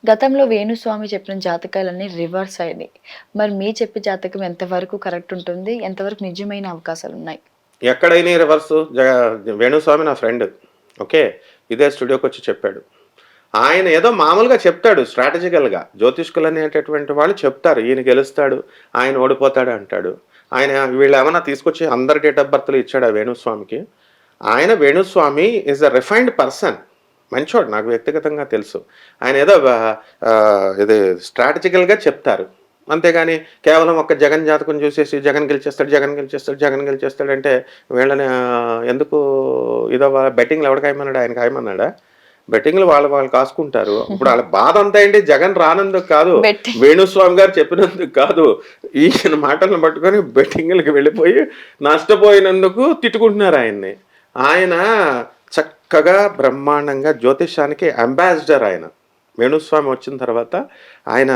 గతంలో వేణుస్వామి చెప్పిన జాతకాలన్నీ రివర్స్ అయినాయి. మరి మీ చెప్పే జాతకం ఎంతవరకు కరెక్ట్ ఉంటుంది? ఎంతవరకు నిజమైన అవకాశాలున్నాయి? ఎక్కడైనా రివర్సు వేణుస్వామి నా ఫ్రెండ్. ఓకే. ఇదే స్టూడియోకొచ్చి చెప్పాడు. ఆయన ఏదో మామూలుగా చెప్తాడు స్ట్రాటజికల్‌గా. జ్యోతిష్కులు అనేటటువంటి వాళ్ళు చెప్తారు. ఈయన గెలుస్తాడు, ఆయన ఓడిపోతాడు అంటాడు. ఆయన వీళ్ళేమన్నా తీసుకొచ్చి అందరి డేట్ ఆఫ్ బర్త్‌లు ఇచ్చాడా వేణుస్వామికి? ఆయన Venu Swamy is a refined person. మంచోడు నాకు వ్యక్తిగతంగా తెలుసు. ఆయన ఏదో ఇది స్ట్రాటజికల్‌గా చెప్తారు. అంతేగాని కేవలం ఒక్క జగన్ జాతకం చూసేసి జగన్ గెలిచేస్తాడు, జగన్ గెలిచేస్తాడు, జగన్ గెలిచేస్తాడంటే వీళ్ళని ఎందుకు బెట్టింగ్‌లు ఎవడు కాయమన్నాడు? ఆయన కాయమన్నాడా? బెట్టింగ్‌లు వాళ్ళు కాసుకుంటారు. ఇప్పుడు వాళ్ళ బాధ అంతా ఏంటి? జగన్ రానందుకు కాదు, వేణుస్వామి గారు చెప్పినందుకు కాదు. ఈయన మాటలను పట్టుకొని బెట్టింగ్‌లకి వెళ్ళిపోయి నష్టపోయినందుకు తిట్టుకుంటున్నారు ఆయన్ని. ఆయన చక్కగా బ్రహ్మాండంగా జ్యోతిష్యానికి అంబాసిడర్ ఆయన. వేణుస్వామి వచ్చిన తర్వాత ఆయన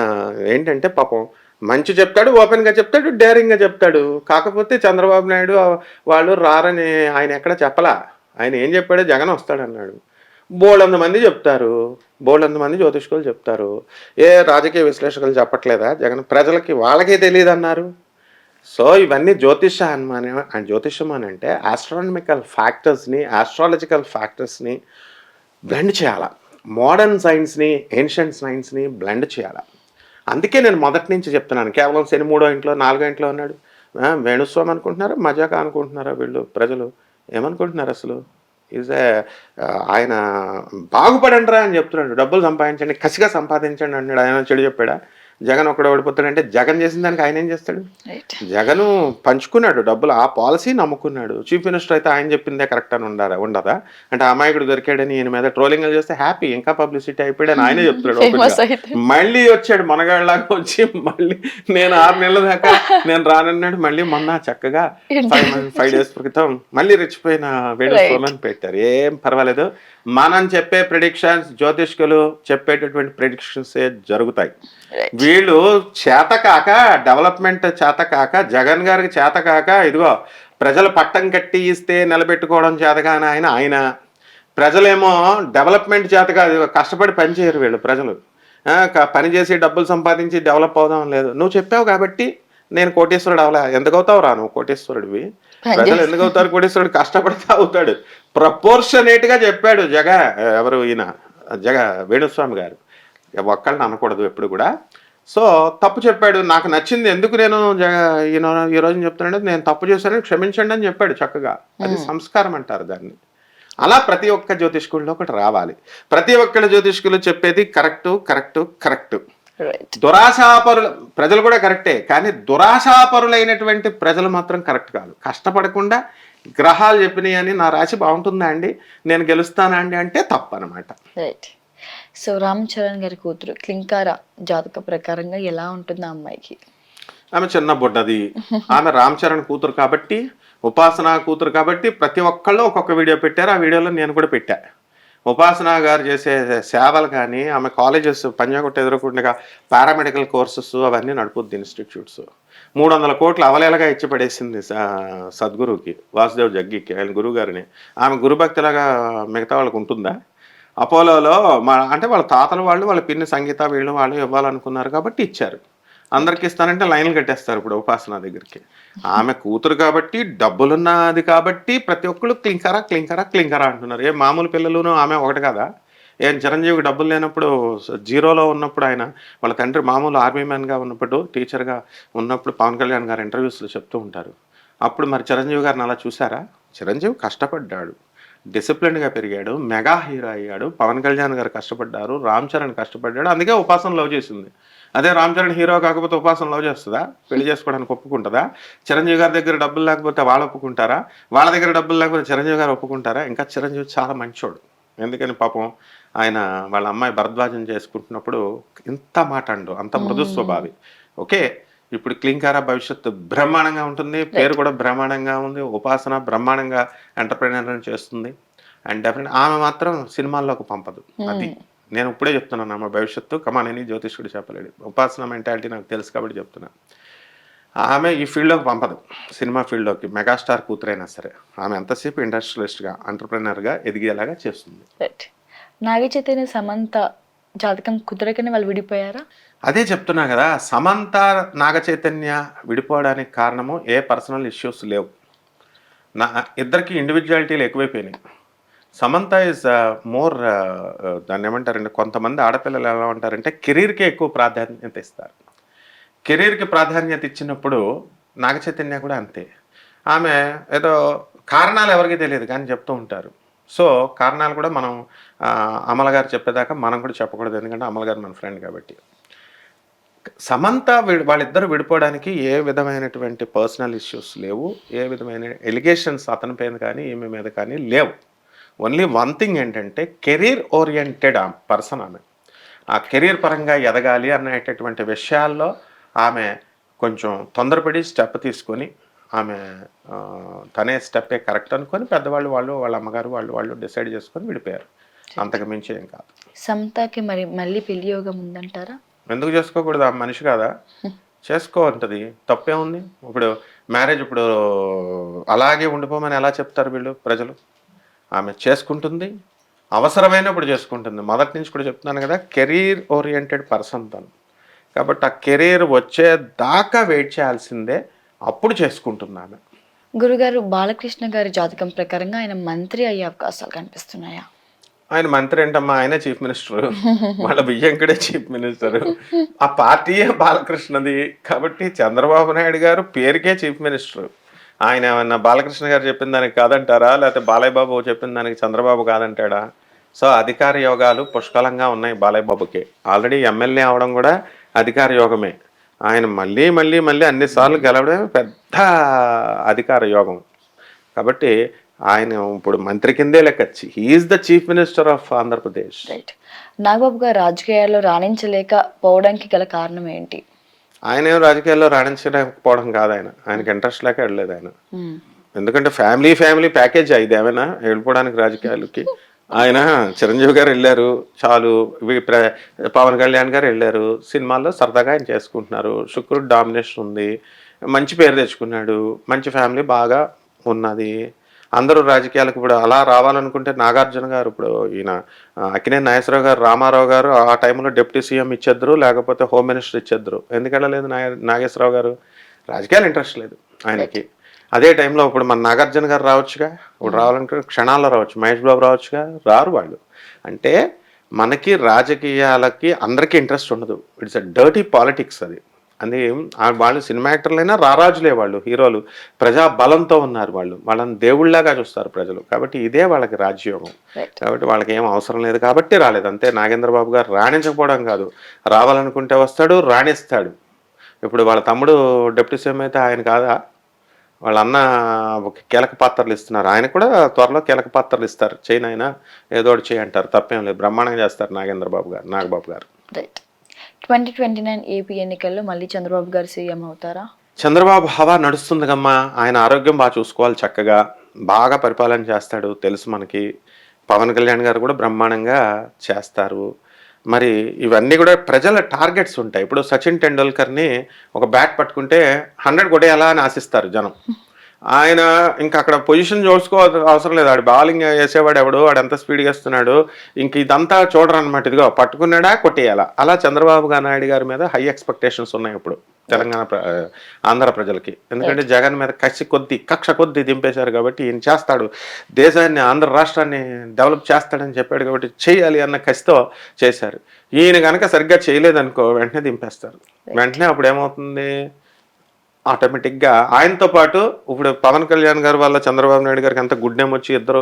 ఏంటంటే పాపం మంచి చెప్తాడు, ఓపెన్గా చెప్తాడు, డేరింగ్గా చెప్తాడు. కాకపోతే చంద్రబాబు నాయుడు వాళ్ళు రారని ఆయన ఎక్కడ చెప్పలా. ఆయన ఏం చెప్పాడు? జగన్ వస్తాడన్నాడు. బోల్డంత మంది చెప్తారు, బోల్డంత మంది జ్యోతిష్కులు చెప్తారు. ఏ రాజకీయ విశ్లేషకులు చెప్పట్లేదా జగన్ ప్రజలకి వాళ్ళకే తెలియదు అన్నారు. సో ఇవన్నీ జ్యోతిష్యం అని అంటే ఆస్ట్రానమికల్ ఫ్యాక్టర్స్ని, ఆస్ట్రాలజికల్ ఫ్యాక్టర్స్ని బ్లెండ్ చేయాలి. మోడర్న్ సైన్స్ని, ఏన్షియంట్ సైన్స్ని బ్లెండ్ చేయాలి. అందుకే నేను మొదటి నుంచి చెప్తున్నాను. కేవలం శని 3వ ఇంట్లో 4వ ఇంట్లో ఉన్నాడు. వేణుస్వామి అనుకుంటున్నారా, మజాకా అనుకుంటున్నారా? వీళ్ళు ప్రజలు ఏమనుకుంటున్నారు అసలు? ఆయన బాగుపడండిరా అని చెప్తున్నాడు. డబ్బులు సంపాదించండి, కసిగా సంపాదించండి అన్నాడు. ఆయన చెడు చెప్పాడా? జగన్ ఒక్కడ ఓడిపోతాడంటే జగన్ చేసిన దానికి ఆయన ఏం చేస్తాడు? జగను పంచుకున్నాడు డబ్బులు, ఆ పాలసీ నమ్ముకున్నాడు. చీఫ్ మినిస్టర్ అయితే ఆయన చెప్పిందే కరెక్ట్ అని ఉండదా? అంటే అమాయకుడు దొరికాడని ఈయన మీద ట్రోలింగ్ చేస్తే హ్యాపీ, ఇంకా పబ్లిసిటీ అయిపోయాడని ఆయనే చెప్తున్నాడు. మళ్ళీ వచ్చాడు మనగాళ్ళలాగా వచ్చి, మళ్ళీ నేను 6 నెలల దాకా నేను రానన్నాడు. మళ్ళీ మొన్న చక్కగా 5 days క్రితం మళ్ళీ రెచ్చిపోయిన వేణుస్వామి పెట్టారు. ఏం పర్వాలేదు, మనం చెప్పే ప్రిడిక్షన్స్, జ్యోతిష్కులు చెప్పేటటువంటి ప్రిడిక్షన్సే జరుగుతాయి. వీళ్ళు చేతకాక, డెవలప్మెంట్ చేతకాక, జగన్ గారికి చేతకాక, ఇదిగో ప్రజలు పట్టం కట్టి ఇస్తే నిలబెట్టుకోవడం చేతగాని ఆయన ప్రజలేమో డెవలప్మెంట్ చేతగా కష్టపడి పనిచేయరు వీళ్ళు ప్రజలు. పని చేసి డబ్బులు సంపాదించి డెవలప్ అవుదాం లేదు. నువ్వు చెప్పావు కాబట్టి నేను కోటేశ్వరుడు అవలా. ఎందుకు అవుతావు రా నువ్వు కోటేశ్వరుడివి? ప్రజలు ఎందుకు అవుతారు కోటేశ్వరుడు? కష్టపడితే అవుతాడు. ప్రపోర్షనేట్గా చెప్పాడు ఎవరు ఈయన వేణుస్వామి గారు. ఒక్కళ్ళని అనకూడదు ఎప్పుడు కూడా. సో తప్పు చెప్పాడు. నాకు నచ్చింది ఎందుకు నేను ఈ రోజు చెప్తున్నాడు, నేను తప్పు చేశానని క్షమించండి అని చెప్పాడు చక్కగా. అది సంస్కారం అంటారు దాన్ని. అలా ప్రతి ఒక్క జ్యోతిష్కుల్లో ఒకటి రావాలి. ప్రతి ఒక్క జ్యోతిష్కులు చెప్పేది కరెక్ట్. దురాశాపరులు ప్రజలు కూడా కరెక్టే, కానీ దురాశాపరులైనటువంటి ప్రజలు మాత్రం కరెక్ట్ కాదు. కష్టపడకుండా గ్రహాలు చెప్పినాయి అని నా రాశి బాగుంటుందా అండి, నేను గెలుస్తానా అండి అంటే తప్పనమాట. సో రామ్ చరణ్ గారి కూతురు క్లింకార జాతక ప్రకారంగా ఎలా ఉంటుంది ఆ అమ్మాయికి? ఆమె చిన్న బుడ్డది. ఆమె రామ్ చరణ్ కూతురు కాబట్టి, ఉపాసన కూతురు కాబట్టి ప్రతి ఒక్కళ్ళు ఒక్కొక్క వీడియో పెట్టారు. ఆ వీడియోలో నేను కూడా పెట్టా. ఉపాసన గారు చేసే సేవలు కానీ, ఆమె కాలేజెస్ పంజాగుట్ట ఎదురుకుండా పారామెడికల్ కోర్సెస్ అవన్నీ నడుపుద్ది ఇన్స్టిట్యూట్స్. 300 కోట్లు అవలేలగా ఇచ్చి పడేసింది సద్గురువుకి, వాసుదేవ్ జగ్గికి, ఆయన గురువు గారిని. ఆమె గురుభక్తిలాగా మిగతా వాళ్ళకు ఉంటుందా? అపోలోలో అంటే వాళ్ళ తాతల వాళ్ళు, వాళ్ళ పిన్ని సంగీత వాళ్ళు ఇవ్వాలనుకున్నారు కాబట్టి ఇచ్చారు. అందరికి ఇస్తానంటే లైన్లు కట్టేస్తారు ఇప్పుడు ఉపాసన దగ్గరికి. ఆమె కూతురు కాబట్టి, డబ్బులున్నది కాబట్టి ప్రతి ఒక్కళ్ళు క్లింకరా అంటున్నారు. ఏ మామూలు పిల్లలును ఆమె ఒకటి కదా? ఏం చిరంజీవికి డబ్బులు లేనప్పుడు, జీరోలో ఉన్నప్పుడు, ఆయన వాళ్ళ తండ్రి మామూలు ఆర్మీ మ్యాన్గా ఉన్నప్పుడు, టీచర్గా ఉన్నప్పుడు పవన్ కళ్యాణ్ గారు ఇంటర్వ్యూస్లో చెప్తూ ఉంటారు. అప్పుడు మరి చిరంజీవి గారిని అలా చూసారా? చిరంజీవి కష్టపడ్డాడు, డిసిప్లిన్గా పెరిగాడు, మెగా హీరో అయ్యాడు. పవన్ కళ్యాణ్ గారు కష్టపడ్డారు, రామ్ చరణ్ కష్టపడ్డాడు, అందుకే ఉపాసన లవ్ చేసింది. అదే రామ్ చరణ్ హీరో కాకపోతే ఉపాసన లవ్ చేస్తుందా? పెళ్లి చేసుకోవడానికి ఒప్పుకుంటుందా? చిరంజీవి గారి దగ్గర డబ్బులు లేకపోతే వాళ్ళు ఒప్పుకుంటారా? వాళ్ళ దగ్గర డబ్బులు లేకపోతే చిరంజీవి గారు ఒప్పుకుంటారా? ఇంకా చిరంజీవి చాలా మంచోడు. ఎందుకని పాపం ఆయన వాళ్ళ అమ్మాయి భరద్వాజం చేసుకుంటున్నప్పుడు ఇంత మాట అండు, అంత మృదు స్వభావి. ఓకే, ఇప్పుడు క్లింకార భవిష్యత్తు బ్రహ్మాండంగా ఉంటుంది, పేరు కూడా బ్రహ్మాండంగా ఉంది. ఉపాసన బ్రహ్మాండంగా ఎంటర్ప్రైనర్ చేస్తుంది. అండ్ డెఫినెట్ ఆమె మాత్రం సినిమాల్లోకి పంపదు. అది నేను ఇప్పుడే చెప్తున్నాను. ఆమె భవిష్యత్తు కమానని జ్యోతిష్కుడు చెప్పలేడు. ఉపాసన మెంటాలిటీ నాకు తెలుసు కాబట్టి చెప్తున్నాను. ఆమె ఈ ఫీల్డ్లోకి పంపదు, సినిమా ఫీల్డ్లోకి. మెగాస్టార్ కూతురైనా సరే ఆమె ఎంతసేపు ఇండస్ట్రియలిస్ట్గా, ఎంటర్ప్రైనర్గా ఎదిగేలాగా చేస్తుంది. నాగ చైతన్య సమంత జాతకం కుదరకనే వాళ్ళు విడిపోయారా? అదే చెప్తున్నా కదా, సమంత నాగ చైతన్య విడిపోవడానికి కారణము ఏ పర్సనల్ ఇష్యూస్ లేవు. నా ఇద్దరికి ఇండివిజువాలిటీలు ఎక్కువైపోయినాయి. సమంత ఈజ్ మోర్, దాన్ని ఏమంటారంటే, కొంతమంది ఆడపిల్లలు ఎలా ఉంటారంటే కెరీర్కే ఎక్కువ ప్రాధాన్యత ఇస్తారు. కెరీర్కి ప్రాధాన్యత ఇచ్చినప్పుడు నాగ చైతన్య కూడా అంతే. ఆమె ఏదో కారణాలు ఎవరికి తెలియదు కానీ చెప్తూ ఉంటారు. సో కారణాలు కూడా మనం అమల గారు చెప్పేదాకా మనం కూడా చెప్పకూడదు, ఎందుకంటే అమల గారు మన ఫ్రెండ్ కాబట్టి. సమంత వాళ్ళిద్దరు విడిపోవడానికి ఏ విధమైనటువంటి పర్సనల్ ఇష్యూస్ లేవు, ఏ విధమైన ఎలిగేషన్స్ అతని పైన కానీ ఈమె మీద కానీ లేవు. ఓన్లీ వన్ థింగ్ ఏంటంటే, కెరీర్ ఓరియంటెడ్ ఆ పర్సన్. ఆమె ఆ కెరీర్ పరంగా ఎదగాలి అనేటటువంటి విషయాల్లో ఆమె కొంచెం తొందరపడి స్టెప్ తీసుకొని, ఆమె తనే స్టెప్పే కరెక్ట్ అనుకొని పెద్దవాళ్ళు వాళ్ళ అమ్మగారు వాళ్ళు డిసైడ్ చేసుకొని విడిపోయారు. అంతకు మించి ఏం కాదు. సమంతకి మరి మళ్ళీ పెళ్లి యోగం ఉందంటారా? ఎందుకు చేసుకోకూడదు? ఆ మనిషి కాదా, చేసుకో అంటది, తప్పే ఉంది. ఇప్పుడు మ్యారేజ్ ఇప్పుడు అలాగే ఉండిపోమని ఎలా చెప్తారు వీళ్ళు ప్రజలు? ఆమె చేసుకుంటుంది, అవసరమైనప్పుడు చేసుకుంటుంది. మొదటి నుంచి కూడా చెప్తున్నాను కదా, కెరీర్ ఓరియంటెడ్ పర్సన్ తను. కాబట్టి ఆ కెరీర్ వచ్చేదాకా వెయిట్ చేయాల్సిందే, అప్పుడు చేసుకుంటుంది ఆమె. గురుగారు, బాలకృష్ణ గారి జాతకం ప్రకారంగా ఆయన మంత్రి అయ్యే అవకాశాలు కనిపిస్తున్నాయా? ఆయన మంత్రి ఏంటమ్మా, ఆయనే చీఫ్ మినిస్టర్. వాళ్ళ బియ్యంకడే చీఫ్ మినిస్టర్. ఆ పార్టీయే బాలకృష్ణది. కాబట్టి చంద్రబాబు నాయుడు గారు పేరుకే చీఫ్ మినిస్టర్. ఆయన ఏమన్నా బాలకృష్ణ గారు చెప్పిన దానికి కాదంటారా, లేకపోతే బాలయ్య బాబు చెప్పిన దానికి చంద్రబాబు కాదంటాడా? సో అధికార యోగాలు పుష్కలంగా ఉన్నాయి బాలయ్య బాబుకి. ఆల్రెడీ ఎమ్మెల్యే అవడం కూడా అధికార యోగమే. ఆయన మళ్ళీ మళ్ళీ మళ్ళీ అన్నిసార్లు గెలవడమే పెద్ద అధికార యోగం. కాబట్టి ఆయన ఇప్పుడు మంత్రి కిందే లెక్కచ్చి he is the chief minister of Andhra Pradesh. Right. Nagababu గారు రాజకీయాల్లో రాణించలేకపోవడానికి గల కారణం ఏంటి? ఆయన ఏం రాజకీయాల్లో రాణించలేకపోవడం కాదు, ఆయనకి ఇంట్రెస్ట్ లేక వెళ్ళలేదు ఆయన. ఎందుకంటే ఫ్యామిలీ ప్యాకేజ్ ఇది ఏమైనా వెళ్ళిపోవడానికి రాజకీయాలకి. ఆయన చిరంజీవి గారు వెళ్ళారు చాలు, పవన్ కళ్యాణ్ గారు వెళ్ళారు, సినిమాల్లో సరదాగా ఆయన చేసుకుంటున్నారు. శుక్రుడు డామినేషన్ ఉంది, మంచి పేరు తెచ్చుకున్నాడు, మంచి ఫ్యామిలీ బాగా ఉన్నది. అందరూ రాజకీయాలకు ఇప్పుడు అలా రావాలనుకుంటే నాగార్జున గారు, ఇప్పుడు ఈయన అక్కినేని నాగేశ్వరరావు గారు, రామారావు గారు ఆ టైంలో డిప్యూటీ సీఎం ఇచ్చేద్దరు, లేకపోతే హోమ్ మినిస్టర్ ఇచ్చేద్దరు. ఎందుకు వెళ్ళలేదు నాగేశ్వరరావు గారు? రాజకీయాలు ఇంట్రెస్ట్ లేదు ఆయనకి. అదే టైంలో ఇప్పుడు మన నాగార్జున గారు రావచ్చుగా, ఇప్పుడు రావాలంటే క్షణాల్లో రావచ్చు. మహేష్ బాబు రావచ్చుగా, రారు వాళ్ళు. అంటే మనకి రాజకీయాలకి అందరికీ ఇంట్రెస్ట్ ఉండదు. ఇట్స్ అ డర్టీ పాలిటిక్స్ అది. అది వాళ్ళు సినిమా యాక్టర్లైనా రారాజులే, వాళ్ళు హీరోలు ప్రజా బలంతో ఉన్నారు, వాళ్ళని దేవుళ్ళలాగా చూస్తారు ప్రజలు. కాబట్టి ఇదే వాళ్ళకి రాజ్యోగం. కాబట్టి వాళ్ళకి ఏం అవసరం లేదు కాబట్టి రాలేదు అంతే. నాగేంద్రబాబు గారు రాణించకపోవడం కాదు, రావాలనుకుంటే వస్తాడు, రాణిస్తాడు. ఇప్పుడు వాళ్ళ తమ్ముడు డిప్యూటీ సీఎం అయితే ఆయన కాదా? వాళ్ళ అన్న కీలక పాత్రలు ఇస్తున్నారు, ఆయన కూడా త్వరలో కీలక పాత్రలు ఇస్తారు. చేయను ఆయన ఏదో ఒకటి చేయంటారు, తప్పేం లేదు, బ్రహ్మాండంగా చేస్తారు నాగబాబు గారు. రైట్. 2029 ఏపీ ఎన్నికల్లో మళ్ళీ చంద్రబాబు గారు సీఎం అవుతారా? చంద్రబాబు హవా నడుస్తుంది కమ్మా. ఆయన ఆరోగ్యం బాగా చూసుకోవాలి, చక్కగా బాగా పరిపాలన చేస్తాడు తెలుసు మనకి. పవన్ కళ్యాణ్ గారు కూడా బ్రహ్మాండంగా చేస్తారు. మరి ఇవన్నీ కూడా ప్రజల టార్గెట్స్ ఉంటాయి. ఇప్పుడు సచిన్ టెండూల్కర్ని ఒక బ్యాట్ పట్టుకుంటే 100 కొట్టేయాలా అని ఆశిస్తారు జనం. ఆయన ఇంకా అక్కడ పొజిషన్ చూసుకో అవసరం లేదు, ఆడు బౌలింగ్ వేసేవాడు ఎవడు, వాడు ఎంత స్పీడ్గా వేస్తున్నాడు, ఇంక ఇదంతా చూడరు అనమాట. ఇదిగో పట్టుకున్నాడా కొట్టేయాలా. అలా చంద్రబాబు నాయుడు గారి మీద హై ఎక్స్పెక్టేషన్స్ ఉన్నాయి ఇప్పుడు తెలంగాణ ఆంధ్ర ప్రజలకి. ఎందుకంటే జగన్ మీద కక్ష కొద్ది దింపేశారు కాబట్టి ఈయన చేస్తాడు, దేశాన్ని ఆంధ్ర రాష్ట్రాన్ని డెవలప్ చేస్తాడని చెప్పాడు కాబట్టి చేయాలి అన్న కసితో చేశారు. ఈయన కనుక సరిగ్గా చేయలేదనుకో వెంటనే దింపేస్తారు. వెంటనే అప్పుడు ఏమవుతుంది, ఆటోమేటిక్గా ఆయనతో పాటు ఇప్పుడు పవన్ కళ్యాణ్ గారు వల్ల చంద్రబాబు నాయుడు గారికి ఎంత గుడ్ నేమ్ వచ్చి ఇద్దరు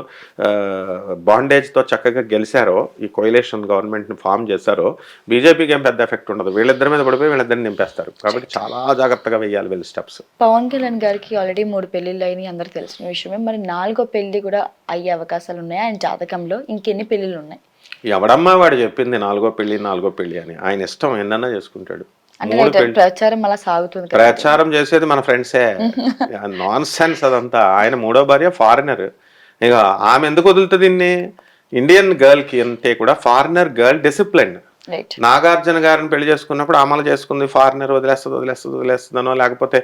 బాండేజ్తో చక్కగా గెలిచారో, ఈ కోయిలేషన్ గవర్నమెంట్ని ఫామ్ చేశారో, బీజేపీకి ఏం పెద్ద ఎఫెక్ట్ ఉండదు. వీళ్ళిద్దరి మీద పడిపోయి వీళ్ళిద్దరిని నింపేస్తారు. కాబట్టి చాలా జాగ్రత్తగా వేయాలి వీళ్ళు స్టెప్స్. పవన్ కళ్యాణ్ గారికి ఆల్రెడీ 3 పెళ్లిళ్ళు అయినాయి, అందరికి తెలిసిన విషయమే. మరి 4వ పెళ్లి కూడా అయ్యే అవకాశాలు ఉన్నాయి ఆయన జాతకంలో? ఇంకెన్ని పెళ్లిళ్ళు ఉన్నాయి? ఎవడమ్మా వాడు చెప్పింది 4వ పెళ్లి అని? ఆయన ఇష్టం, ఎన్నన్నా చేసుకుంటాడు. ప్రచారం అలా సాగుతుంది. ప్రచారం చేసేది మన ఫ్రెండ్సే, నాన్ సెన్స్ అదంతా. ఆయన 3వ భార్య ఫారినర్. ఇక ఆమె ఎందుకు వదులుతుంది దీన్ని? ఇండియన్ గర్ల్ కి అంతే కూడా ఫారినర్ గర్ల్ డిసిప్లిన్. నాగార్జున గారిని పెళ్లి చేసుకున్నప్పుడు అమలు చేసుకుంది, ఫారినర్ వదిలేస్తుందనో లేకపోతే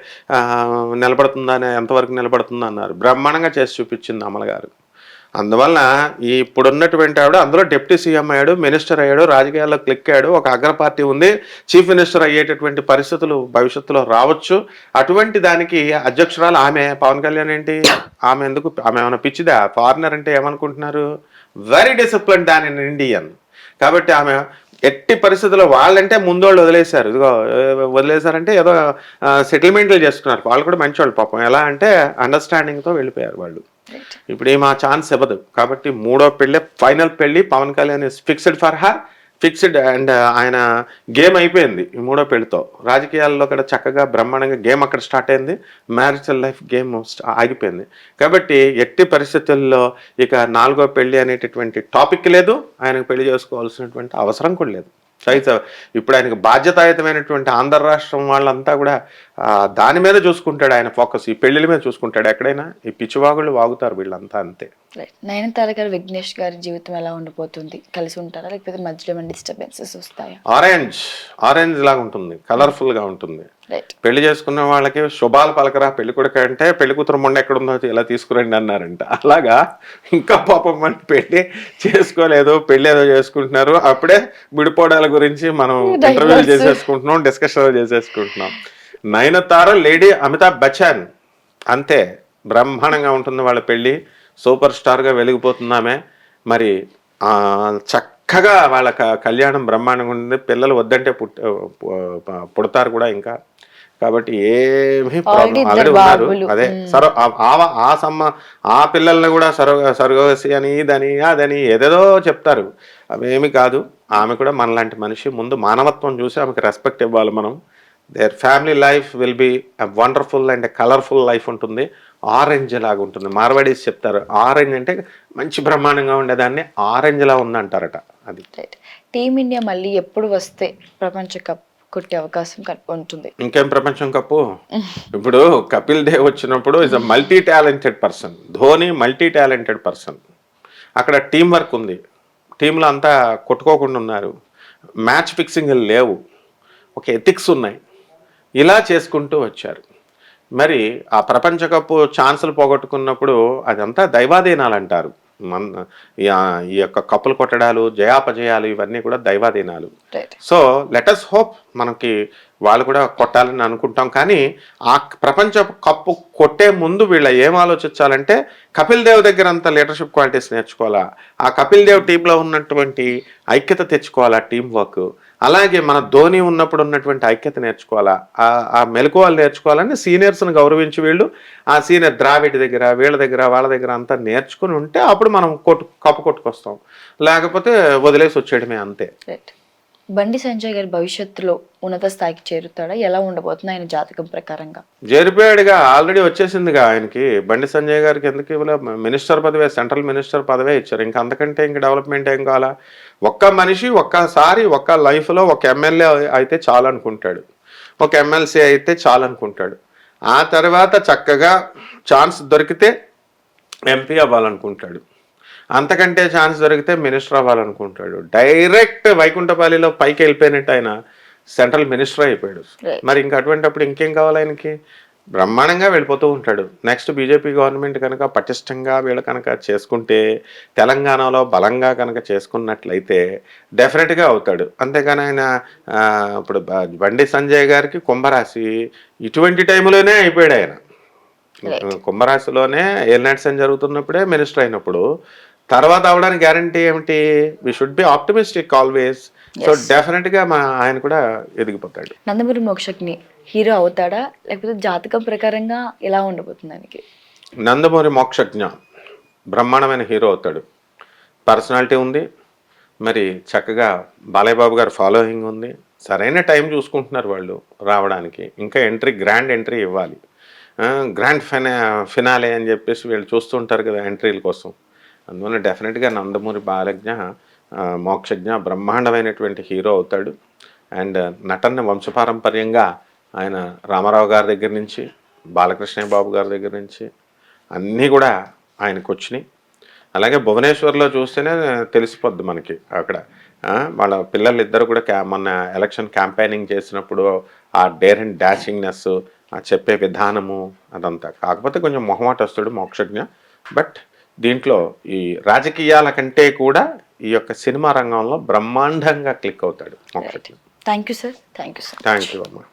నిలబడుతుందని, ఎంతవరకు నిలబడుతుందో అన్నారు. బ్రహ్మాండంగా చేసి చూపించింది అమల గారు. అందువల్ల ఈ ఇప్పుడున్నటువంటి ఆవిడ అందులో డిప్యూటీ సీఎం అయ్యాడు, మినిస్టర్ అయ్యాడు, రాజకీయాల్లో క్లిక్ అయ్యాడు, ఒక అగ్ర పార్టీ ఉంది, చీఫ్ మినిస్టర్ అయ్యేటటువంటి పరిస్థితులు భవిష్యత్తులో రావచ్చు. అటువంటి దానికి అధ్యక్షురాలు ఆమె. పవన్ కళ్యాణ్ ఏంటి, ఆమె ఎందుకు, ఆమె ఏమైనా పిచ్చిదా? ఫారినర్ అంటే ఏమనుకుంటున్నారు, very discipline than in Indian. కాబట్టి ఆమె ఎట్టి పరిస్థితుల్లో వాళ్ళంటే ముందోళ్ళు వదిలేశారు. ఇదిగో వదిలేశారంటే ఏదో సెటిల్మెంట్లు చేసుకున్నారు. వాళ్ళు కూడా మంచివాళ్ళు పాపం. ఎలా అంటే అండర్స్టాండింగ్తో వెళ్ళిపోయారు వాళ్ళు. ఇప్పుడు ఏం ఆ ఛాన్స్ ఇవ్వదు. కాబట్టి మూడో పెళ్ళి, ఫైనల్ పెళ్ళి. Pawan Kalyan is fixed for her, fixed. And ఆయన గేమ్ అయిపోయింది ఈ మూడో పెళ్లితో. రాజకీయాల్లో కూడా చక్కగా బ్రహ్మాండంగా గేమ్ అక్కడ స్టార్ట్ అయింది. మ్యారిటల్ లైఫ్ గేమ్ ఆగిపోయింది. కాబట్టి ఎట్టి పరిస్థితుల్లో ఇక నాలుగో పెళ్లి అనేటటువంటి టాపిక్ లేదు, ఆయనకు పెళ్లి చేసుకోవాల్సినటువంటి అవసరం కూడా లేదు. అయితే ఇప్పుడు ఆయనకు బాధ్యతాయుతమైనటువంటి ఆంధ్ర రాష్ట్రం వాళ్ళంతా కూడా దాని మీద చూసుకుంటాడు ఆయన ఫోకస్, ఈ పెళ్లిల మీద చూసుకుంటాడు. ఎక్కడైనా ఈ పిచ్చివాగుళ్ళు వాగుతారు వీళ్ళంతా, అంతే. నయనతార గారు విఘ్నేష్ గారి జీవితం ఎలా ఉండిపోతుంది? కలిసి ఉంటారా, లేకపోతే మధ్యలో ఏమైనా డిస్టర్బెన్సెస్ వస్తాయా? ఆరెంజ్ లాగా ఉంటుంది, కలర్ఫుల్ గా ఉంటుంది. పెళ్లి చేసుకున్న వాళ్ళకి శుభాలు పలకరా పెళ్లి కొడుకు అంటే, పెళ్లి కూతురు మొండ ఎక్కడుందో ఎలా తీసుకురండి అన్నారంట. అలాగా ఇంకా పాపం మన పెళ్లి చేసుకోలేదు, పెళ్లి ఏదో చేసుకుంటున్నారు, అప్పుడే విడిపోవడాల గురించి మనం ఇంటర్వ్యూలు చేసేసుకుంటున్నాం, డిస్కషన్ చేసేసుకుంటున్నాం. నయనతార లేడీ అమితాబ్ బచ్చన్ అంతే, బ్రహ్మాండంగా ఉంటుంది వాళ్ళ పెళ్లి. సూపర్ స్టార్గా వెలిగిపోతున్నామే. మరి చక్కగా వాళ్ళ కళ్యాణం బ్రహ్మాండంగా ఉంటుంది. పిల్లలు వద్దంటే పుడతారు కూడా ఇంకా. కాబట్టి ఏమీ ప్రాబ్లం, ఆల్రెడీ ఉన్నారు. అదే ఆ పిల్లల్ని కూడా సర్గవసి అని ఇదని అదని ఏదేదో చెప్తారు. అవేమి కాదు. ఆమె కూడా మనలాంటి మనిషి. ముందు మానవత్వం చూసి ఆమెకు రెస్పెక్ట్ ఇవ్వాలి మనం. Their family life will be wonderful and colourful life ఉంటుంది. ఆరెంజ్ లాగా ఉంటుంది. మార్వాడీస్ చెప్తారు ఆరెంజ్ అంటే మంచి బ్రహ్మాండంగా ఉండేదాన్ని ఆరెంజ్ లా ఉందంటారట. అది టీమిండియా మళ్ళీ ఎప్పుడు వస్తే ప్రపంచ కప్ కొట్టే అవకాశం ఉంటుంది? ఇంకేం ప్రపంచం కప్పు, ఇప్పుడు కపిల్ దేవ్ వచ్చినప్పుడు is a multi talented person. Dhoni multi talented person. అక్కడ టీం వర్క్ ఉంది, టీంలో అంతా కొట్టుకోకుండా ఉన్నారు, మ్యాచ్ ఫిక్సింగ్ లేవు, ఒక ఎథిక్స్ ఉన్నాయి. ఇలా చేసుకుంటూ వచ్చారు. మరి ఆ ప్రపంచ కప్పు ఛాన్సులు పోగొట్టుకున్నప్పుడు అదంతా దైవాధీనాలు అంటారు. ఈ యొక్క కప్పులు కొట్టడాలు, జయాపజయాలు ఇవన్నీ కూడా దైవాధీనాలు. సో లెటస్ హోప్ మనకి వాళ్ళు కూడా కొట్టాలని అనుకుంటాం. కానీ ఆ ప్రపంచ కప్పు కొట్టే ముందు వీళ్ళ ఏం ఆలోచించాలంటే, కపిల్ దేవ్ దగ్గర అంత లీడర్షిప్ క్వాలిటీస్ నేర్చుకోవాలా, ఆ కపిల్ దేవ్ టీంలో ఉన్నటువంటి ఐక్యత తెచ్చుకోవాలా, టీం వర్క్. అలాగే మన ధోని ఉన్నప్పుడు ఉన్నటువంటి ఐక్యత నేర్చుకోవాలా, ఆ మెలకువలు నేర్చుకోవాలని సీనియర్స్ని గౌరవించి వీళ్ళు ఆ సీనియర్ ద్రావిడ్ దగ్గర వీళ్ళ దగ్గర వాళ్ళ దగ్గర అంతా నేర్చుకుని ఉంటే అప్పుడు మనం కప్పు కొట్టుకొస్తాం. లేకపోతే వదిలేసి వచ్చేయడమే, అంతే. బండి సంజయ్ గారి భవిష్యత్తులో ఉన్నత స్థాయికి చేరుతాడా? ఎలా ఉండబోతుంది ఆయన జాతకం ప్రకారంగా? చేరిపోయాడుగా, ఆల్రెడీ వచ్చేసిందిగా ఆయనకి. బండి సంజయ్ గారికి ఎందుకు ఇవ్వలే? మినిస్టర్ పదవే, సెంట్రల్ మినిస్టర్ పదవే ఇచ్చారు. ఇంకా అంతకంటే ఇంకా డెవలప్మెంట్ ఏం కావాలా? ఒక్క మనిషి ఒక్కసారి ఒక్క లైఫ్లో ఒక ఎమ్మెల్యే అయితే చాలు అనుకుంటాడు, ఒక ఎమ్మెల్సీ అయితే చాలు అనుకుంటాడు. ఆ తర్వాత చక్కగా ఛాన్స్ దొరికితే ఎంపీ అవ్వాలనుకుంటాడు, అంతకంటే ఛాన్స్ దొరికితే మినిస్టర్ అవ్వాలనుకుంటాడు. డైరెక్ట్ వైకుంఠపాలిలో పైకి వెళ్ళిపోయినట్టు ఆయన సెంట్రల్ మినిస్టర్ అయిపోయాడు. మరి ఇంకా అటువంటిప్పుడు ఇంకేం కావాలి ఆయనకి? బ్రహ్మాండంగా వెళ్ళిపోతూ ఉంటాడు. నెక్స్ట్ బీజేపీ గవర్నమెంట్ కనుక పటిష్టంగా వీళ్ళు కనుక చేసుకుంటే, తెలంగాణలో బలంగా కనుక చేసుకున్నట్లయితే డెఫినెట్గా అవుతాడు. అంతేగాని ఆయన ఇప్పుడు బండి సంజయ్ గారికి కుంభరాశి, ఇటువంటి టైంలోనే అయిపోయాడు ఆయన. కుంభరాశిలోనే ఏలినాటి శని జరుగుతున్నప్పుడే మినిస్టర్ అయినప్పుడు, తర్వాత అవడానికి గ్యారంటీ ఏమిటి? We should be optimistic always. So డెఫినెట్గా ఆయన కూడా ఎదిగిపోతాడు. నందమూరి మోక్షజ్ఞ హీరో అవుతాడా, లేకపోతే జాతకం ప్రకారంగా ఎలా ఉండబోతుంది ఆయనకి? నందమూరి మోక్షజ్ఞ బ్రహ్మాండమైన హీరో అవుతాడు. పర్సనాలిటీ ఉంది, మరి చక్కగా బాలయ్య బాబు గారు ఫాలోయింగ్ ఉంది, సరైన టైం చూసుకుంటున్నారు వాళ్ళు రావడానికి. ఇంకా గ్రాండ్ ఎంట్రీ ఇవ్వాలి, గ్రాండ్ ఫినాలే అని చెప్పేసి వీళ్ళు చూస్తుంటారు కదా ఎంట్రీల కోసం. అందువల్ల డెఫినెట్గా నందమూరి మోక్షజ్ఞ బ్రహ్మాండమైనటువంటి హీరో అవుతాడు. అండ్ నటన వంశపారంపర్యంగా ఆయన రామారావు గారి దగ్గర నుంచి, బాలకృష్ణయ్య బాబు గారి దగ్గర నుంచి అన్నీ కూడా ఆయనకు వచ్చినాయి. అలాగే భువనేశ్వర్లో చూస్తేనే తెలిసిపోద్ది మనకి. అక్కడ వాళ్ళ పిల్లలు ఇద్దరు కూడా మొన్న ఎలక్షన్ క్యాంపెయినింగ్ చేసినప్పుడు ఆ డేర్ అండ్ డాషింగ్నెస్, ఆ చెప్పే విధానము అదంతా. కాకపోతే కొంచెం మొహమాటస్తుడు మోక్షజ్ఞ. బట్ దీంట్లో ఈ రాజకీయాల కంటే కూడా ఈ యొక్క సినిమా రంగంలో బ్రహ్మాండంగా క్లిక్ అవుతాడు. Thank you sir. Thank you sir. Thank you అమ్మా.